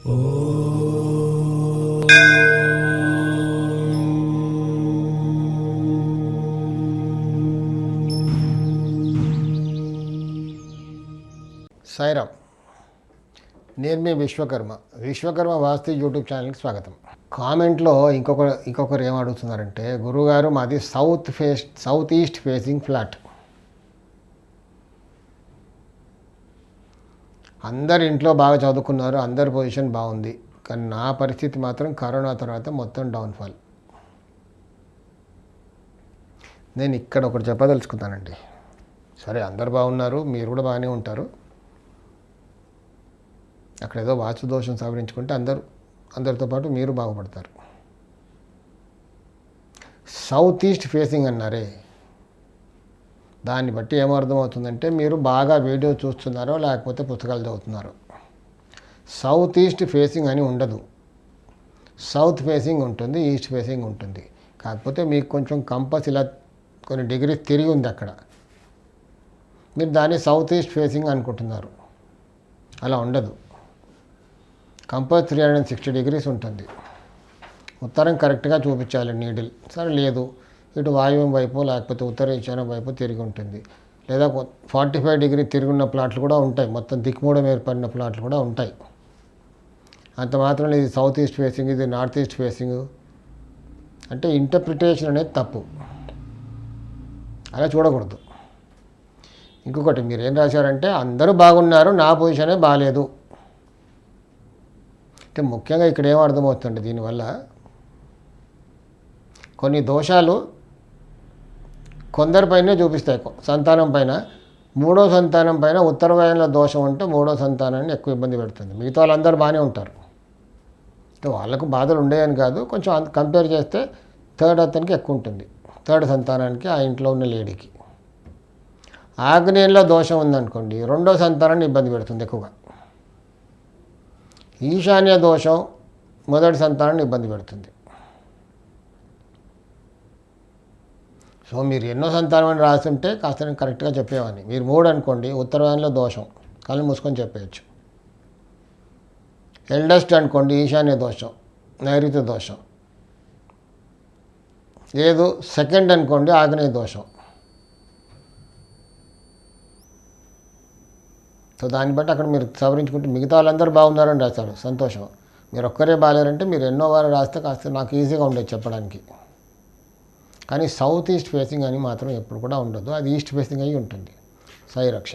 సాయిరామ్. నేను మీ విశ్వకర్మ వాస్తు యూట్యూబ్ ఛానల్కి స్వాగతం. కామెంట్లో ఇంకొకరు ఏం అడుగుతున్నారంటే, గురువుగారు మాది సౌత్ ఈస్ట్ ఫేసింగ్ ఫ్లాట్, అందరు ఇంట్లో బాగా చదువుకున్నారు, అందరి పొజిషన్ బాగుంది, కానీ నా పరిస్థితి మాత్రం కరోనా తర్వాత మొత్తం డౌన్ఫాల్. నేను ఇక్కడ ఒకటి చెప్పదలుచుకున్నానండి. సరే, అందరు బాగున్నారు, మీరు కూడా బాగానే ఉంటారు, అక్కడ ఏదో వాస్తు దోషం సవరించుకుంటే అందరితో పాటు మీరు బాగుపడతారు. సౌత్ ఈస్ట్ ఫేసింగ్ అన్నారే, దాన్ని బట్టి ఏమర్థమవుతుందంటే మీరు బాగా వీడియో చూస్తున్నారో లేకపోతే పుస్తకాలు చదువుతున్నారో. సౌత్ ఈస్ట్ ఫేసింగ్ అని ఉండదు, సౌత్ ఫేసింగ్ ఉంటుంది, ఈస్ట్ ఫేసింగ్ ఉంటుంది. కాకపోతే మీకు కొంచెం కంపస్ ఇలా కొన్ని డిగ్రీస్ తిరిగి ఉంది అక్కడ, మీరు దాన్ని సౌత్ ఈస్ట్ ఫేసింగ్ అనుకుంటున్నారు. అలా ఉండదు, కంపస్ 360 degrees ఉంటుంది. ఉత్తరం కరెక్ట్గా చూపించాలి నీడిల్. సరే, లేదు ఇటు వాయువ్యం వైపు లేకపోతే ఉత్తర ఈశాన్యం వైపు తిరిగి ఉంటుంది, లేదా 45 degrees తిరుగున్న ప్లాట్లు కూడా ఉంటాయి, మొత్తం దిక్మూడం ఏర్పడిన ప్లాట్లు కూడా ఉంటాయి. అంత మాత్రం ఇది సౌత్ ఈస్ట్ ఫేసింగ్, ఇది నార్త్ ఈస్ట్ ఫేసింగ్ అంటే ఇంటర్ప్రిటేషన్ అనేది తప్పు, అలా చూడకూడదు. ఇంకొకటి మీరు ఏం రాశారంటే అందరూ బాగున్నారు, నా పొజిషనే బాగాలేదు అంటే ముఖ్యంగా ఇక్కడ ఏం అర్థమవుతుంది, దీనివల్ల కొన్ని దోషాలు కొందరిపైనే చూపిస్తాయి. సంతానం పైన, మూడో సంతానం పైన ఉత్తర వాయువుల దోషం ఉంటే మూడో సంతానాన్ని ఎక్కువ ఇబ్బంది పెడుతుంది. మిగతా వాళ్ళందరూ బాగానే ఉంటారు, వాళ్ళకు బాధలు ఉండేవని కాదు, కొంచెం కంపేర్ చేస్తే థర్డ్ అతనికి ఎక్కువ ఉంటుంది, థర్డ్ సంతానానికి, ఆ ఇంట్లో ఉన్న లేడీకి. ఆగ్నేయంలో దోషం ఉందనుకోండి, రెండో సంతానాన్ని ఇబ్బంది పెడుతుంది ఎక్కువగా. ఈశాన్య దోషం మొదటి సంతానాన్ని ఇబ్బంది పెడుతుంది. సో మీరు ఎన్నో సంతానం అని రాస్తుంటే కాస్త నేను కరెక్ట్గా చెప్పేవాడిని. మీరు 3 అనుకోండి, ఉత్తరవాయంలో దోషం, కళ్ళు మూసుకొని చెప్పేయచ్చు. ఎల్డెస్ట్ అనుకోండి, ఈశాన్య దోషం, నైరుతి దోషం. లేదు సెకండ్ అనుకోండి, ఆగ్నేయ దోషం. సో దాన్ని బట్టి అక్కడ మీరు సవరించుకుంటే మిగతా వాళ్ళందరూ బాగున్నారని రాస్తాడు, సంతోషం. మీరు ఒక్కరే బాగాలేరంటే మీరు ఎన్నో వారు రాస్తే కాస్త నాకు ఈజీగా ఉండేది చెప్పడానికి. కానీ సౌత్ ఈస్ట్ ఫేసింగ్ అని మాత్రం ఎప్పుడు కూడా ఉండదు, అది ఈస్ట్ ఫేసింగ్ అయి ఉంటుంది. సాయి రక్ష.